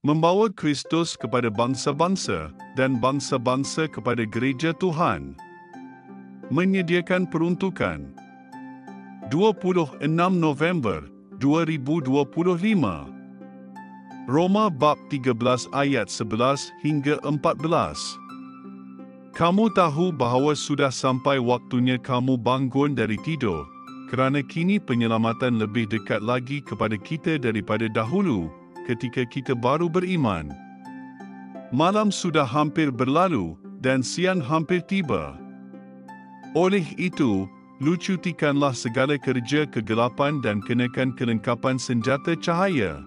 membawa Kristus kepada bangsa-bangsa dan bangsa-bangsa kepada gereja Tuhan. Menyediakan peruntukan. 26 November 2025. Roma bab 13 ayat 11 hingga 14. Kamu tahu bahawa sudah sampai waktunya kamu bangun dari tidur, kerana kini penyelamatan lebih dekat lagi kepada kita daripada dahulu, ketika kita baru beriman. Malam sudah hampir berlalu, dan siang hampir tiba. Oleh itu, lucutikanlah segala kerja kegelapan dan kenakan kelengkapan senjata cahaya.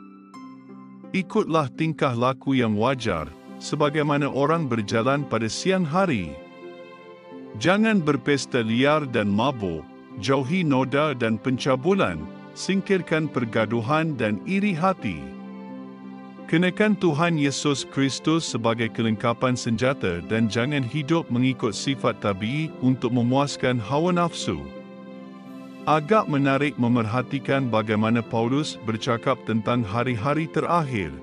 Ikutlah tingkah laku yang wajar, sebagaimana orang berjalan pada siang hari. Jangan berpesta liar dan mabuk, jauhi noda dan pencabulan, singkirkan pergaduhan dan iri hati. Kenakan Tuhan Yesus Kristus sebagai kelengkapan senjata dan jangan hidup mengikut sifat tabii untuk memuaskan hawa nafsu. Agak menarik memerhatikan bagaimana Paulus bercakap tentang hari-hari terakhir.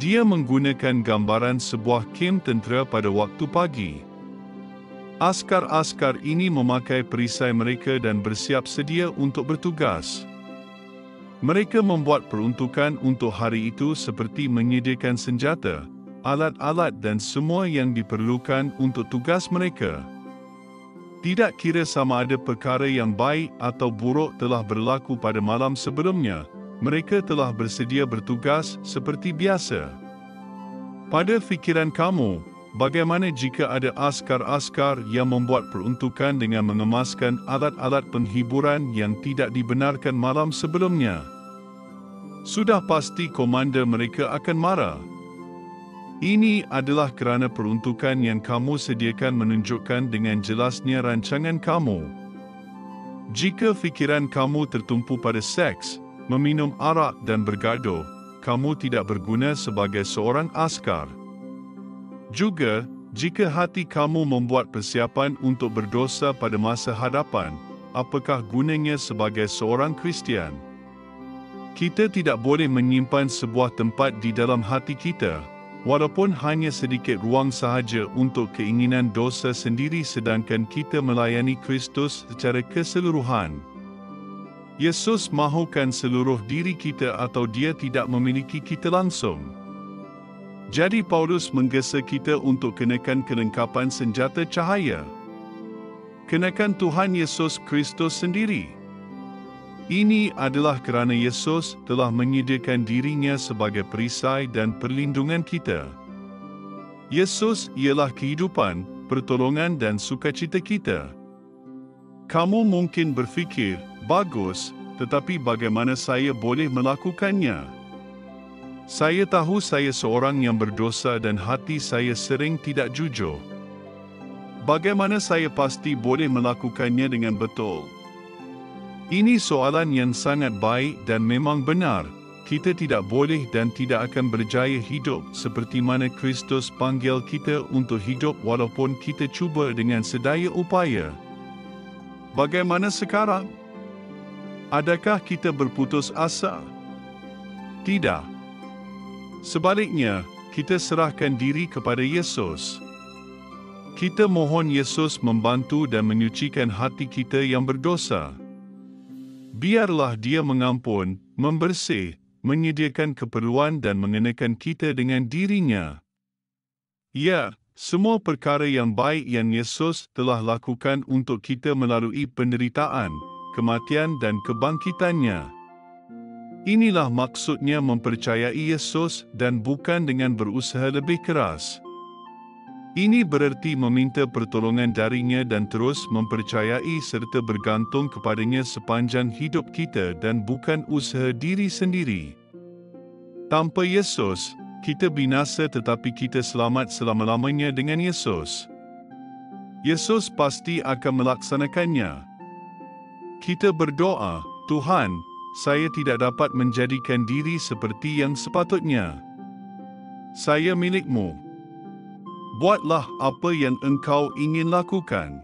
Dia menggunakan gambaran sebuah kem tentera pada waktu pagi. Askar-askar ini memakai perisai mereka dan bersiap sedia untuk bertugas. Mereka membuat peruntukan untuk hari itu seperti menyediakan senjata, alat-alat dan semua yang diperlukan untuk tugas mereka. Tidak kira sama ada perkara yang baik atau buruk telah berlaku pada malam sebelumnya, mereka telah bersedia bertugas seperti biasa. Pada fikiran kamu, bagaimana jika ada askar-askar yang membuat peruntukan dengan mengemaskan alat-alat penghiburan yang tidak dibenarkan malam sebelumnya? Sudah pasti komander mereka akan marah. Ini adalah kerana peruntukan yang kamu sediakan menunjukkan dengan jelasnya rancangan kamu. Jika fikiran kamu tertumpu pada seks, meminum arak dan bergaduh, kamu tidak berguna sebagai seorang askar. Juga, jika hati kamu membuat persiapan untuk berdosa pada masa hadapan, apakah gunanya sebagai seorang Kristian? Kita tidak boleh menyimpan sebuah tempat di dalam hati kita, walaupun hanya sedikit ruang sahaja untuk keinginan dosa sendiri sedangkan kita melayani Kristus secara keseluruhan. Yesus mahukan seluruh diri kita atau dia tidak memiliki kita langsung. Jadi Paulus menggesa kita untuk kenakan kelengkapan senjata cahaya. Kenakan Tuhan Yesus Kristus sendiri. Ini adalah kerana Yesus telah menyediakan dirinya sebagai perisai dan perlindungan kita. Yesus ialah kehidupan, pertolongan dan sukacita kita. Kamu mungkin berfikir, bagus, tetapi bagaimana saya boleh melakukannya? Saya tahu saya seorang yang berdosa dan hati saya sering tidak jujur. Bagaimana saya pasti boleh melakukannya dengan betul? Ini soalan yang sangat baik dan memang benar. Kita tidak boleh dan tidak akan berjaya hidup seperti mana Kristus panggil kita untuk hidup walaupun kita cuba dengan sedaya upaya. Bagaimana sekarang? Adakah kita berputus asa? Tidak. Sebaliknya, kita serahkan diri kepada Yesus. Kita mohon Yesus membantu dan menyucikan hati kita yang berdosa. Biarlah dia mengampun, membersih, menyediakan keperluan dan mengenakan kita dengan dirinya. Ya, semua perkara yang baik yang Yesus telah lakukan untuk kita melalui penderitaan, kematian dan kebangkitannya. Inilah maksudnya mempercayai Yesus dan bukan dengan berusaha lebih keras. Ini bererti meminta pertolongan darinya dan terus mempercayai serta bergantung kepadanya sepanjang hidup kita dan bukan usaha diri sendiri. Tanpa Yesus, kita binasa tetapi kita selamat selama-lamanya dengan Yesus. Yesus pasti akan melaksanakannya. Kita berdoa, Tuhan, saya tidak dapat menjadikan diri seperti yang sepatutnya. Saya milik-Mu. Buatlah apa yang Engkau ingin lakukan.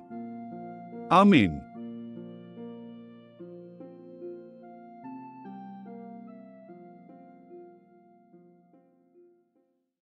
Amin.